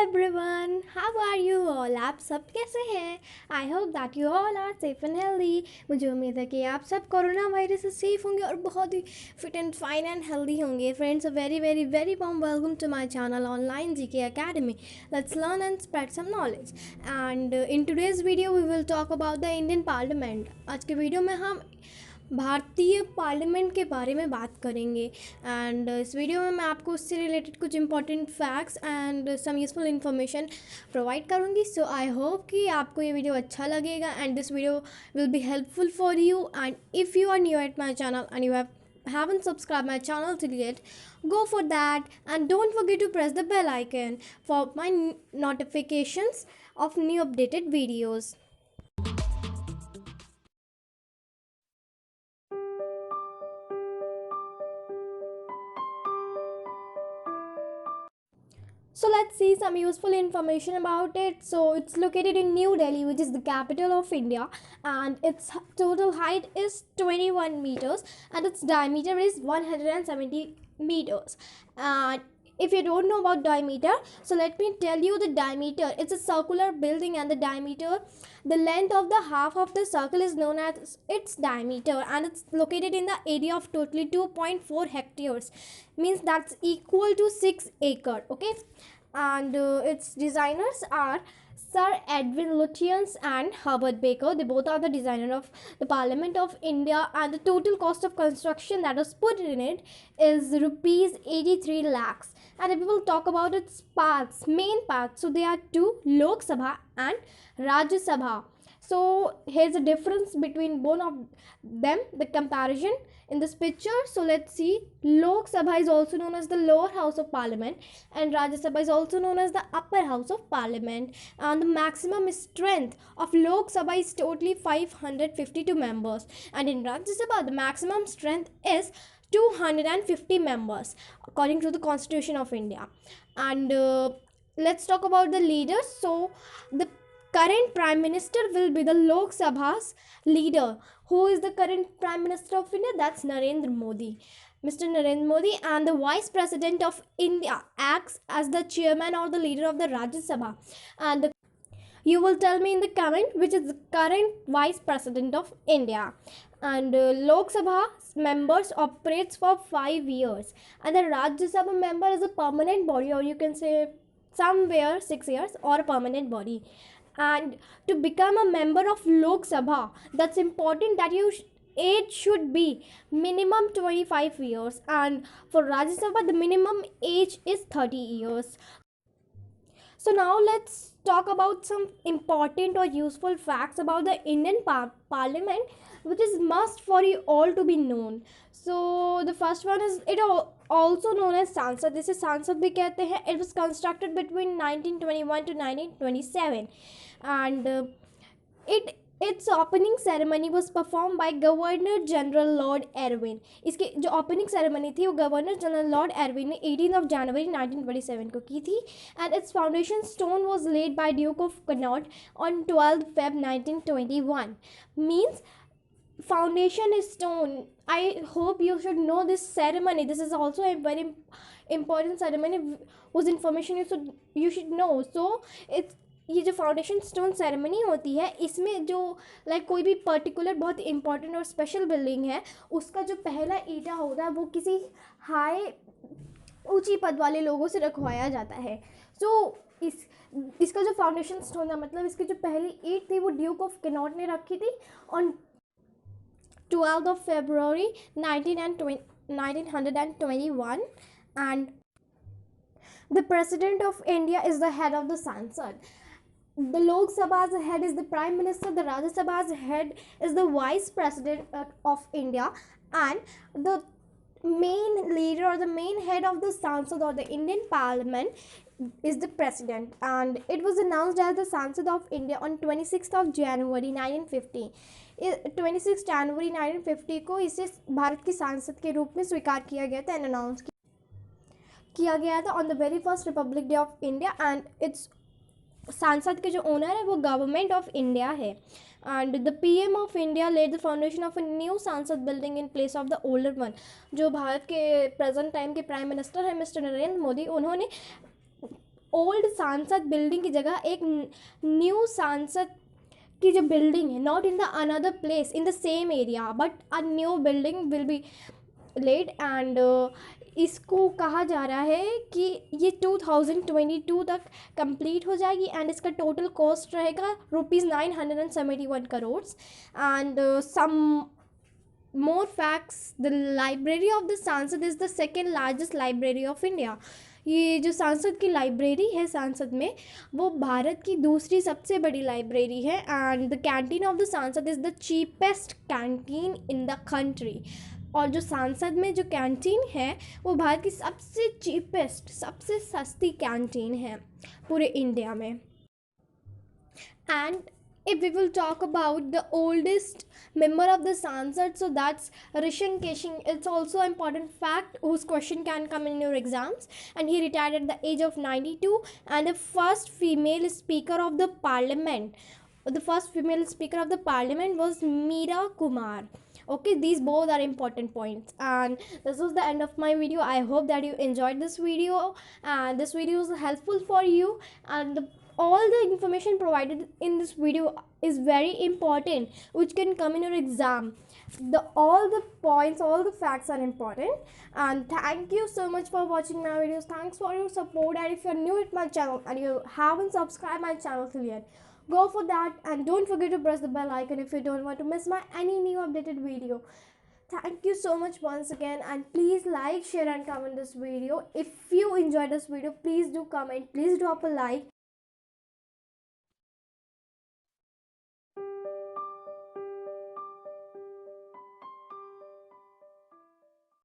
Everyone, how are you all. आप सब कैसे हैं? I hope that you all are safe and healthy. मुझे उम्मीद है कि आप सब कोरोना वायरस से सेफ होंगे और बहुत ही fit and fine and healthy होंगे। Friends, a very very very warm welcome to my channel Online GK Academy. Let's learn and spread some knowledge. And in today's video we will talk about the Indian parliament. आज के video में हम भारतीय parliament के बारे में बात करेंगे। एंड इस वीडियो में मैं आपको उससे रिलेटेड कुछ important facts and some useful information provide करूँगी। सो आई होप कि आपको ये वीडियो अच्छा लगेगा and this video will be helpful for you. And if you are new at my channel and you haven't subscribed my channel till yet, go for that and don't forget to press the bell icon for my notifications of new updated videos. So let's see some useful information about it. So it's located in New Delhi, which is the capital of India, and its total height is 21 meters and its diameter is 170 meters. And if you don't know about diameter, so let me tell you the diameter. It's a circular building, and the diameter, the length of the half of the circle is known as its diameter, and it's located in the area of totally 2.4 hectares, means that's equal to 6 acre. Okay, and its designers are Sir Edwin Lutyens and Herbert Baker. They both are the designer of the Parliament of India, and the total cost of construction that was put in it is rupees 83 lakhs. And if we will talk about its parts, main parts, so there are two, Lok Sabha and Rajya Sabha. So here's the difference between both of them, the comparison in this picture. So let's see. Lok Sabha is also known as the lower house of parliament, and Rajya Sabha is also known as the upper house of parliament. And the maximum strength of Lok Sabha is totally 552 members, and in Rajya Sabha the maximum strength is 250 members according to the Constitution of India. And let's talk about the leaders. So the current prime minister will be the Lok Sabha's leader. Who is the current prime minister of India? That's Narendra Modi. Mr. Narendra Modi. And the vice president of India acts as the chairman or the leader of the Rajya Sabha. And you will tell me in the comment which is the current vice president of India. And Lok Sabha members operates for 5 years, and the Rajya Sabha member is a permanent body, or you can say somewhere 6 years, or a permanent body. And to become a member of Lok Sabha, that's important that you age should be minimum 25 years, and for Rajya Sabha the minimum age is 30 years. So now let's talk about some important or useful facts about the Indian Parliament, which is must for you all to be known. So the first one is it also known as Sansad. This is Sansad bhi kehte hain. It was constructed between 1921 to 1927, and its opening ceremony was performed by Governor General Lord Irwin. इसके जो opening ceremony थी वो Governor General Lord Irwin ने 18 January 1927 को की थी, and its foundation stone was laid by Duke of Connaught on 12 Feb 1921. Means foundation is stone. I hope you should know this ceremony. This is also a very important ceremony whose information you should know. So it's ये जो foundation stone ceremony होती है, इसमें जो कोई भी particular बहुत important और स्पेशल बिल्डिंग है, उसका जो पहला ईंटा होता है वो किसी हाई ऊंची पद वाले लोगों से रखवाया जाता है. सो इसका जो फाउंडेशन स्टोन है, मतलब इसकी जो पहली ईंट थी वो ड्यूक ऑफ कैनॉट ने रखी थी on 12 February 1921. And the President of India is the head of the Sansad. The Lok Sabha's head is the Prime Minister, the Rajya Sabha's head is the Vice President of India, and the main leader or the main head of the Sansad or the Indian Parliament is the President. And it was announced as the Sansad of India on 26th January 1950. 26 जनवरी 1950 को इसे भारत की सांसद के रूप में स्वीकार किया गया था एंड अनाउंस किया गया था on the very first Republic Day of India. And it's Sansad के जो ओनर है वो गवर्नमेंट ऑफ इंडिया है. And the PM of India laid the foundation of a new Sansad building in place of the older one. जो भारत के present time के prime minister है mister Narendra Modi, उन्होंने ओल्ड सांसद बिल्डिंग की जगह एक न्यू सांसद की जो बिल्डिंग है, not in the another place in the same area but a new building will be laid and इसको कहा जा रहा है कि ये 2022 तक कंप्लीट हो जाएगी एंड इसका टोटल कॉस्ट रहेगा ₹971 crore and some more facts, the library of the सांसद is the second largest library of India. ये जो सांसद की लाइब्रेरी है सांसद में, वो भारत की दूसरी सबसे बड़ी लाइब्रेरी है and the canteen of the Sansad is the cheapest canteen in the country. और जो सांसद में जो कैंटीन है वो भारत की सबसे चीपेस्ट, सबसे सस्ती कैंटीन है पूरे इंडिया में. And if we will talk about the oldest member of the Sansad, so that's Rishan Keshing. It's also an important fact whose question can come in your exams. And he retired at the age of 92. And the first female speaker of the parliament, was Meera Kumar. Okay, these both are important points, and this was the end of my video. I hope that you enjoyed this video and this video is helpful for you, and all the information provided in this video is very important, which can come in your exam. All the points, all the facts are important. And thank you so much for watching my videos. Thanks for your support, and if you're new at my channel and you haven't subscribed my channel till yet, go for that, and don't forget to press the bell icon if you don't want to miss my any new updated video. Thank you so much once again, and please like, share and comment this video. If you enjoyed this video, please do comment, please drop a like.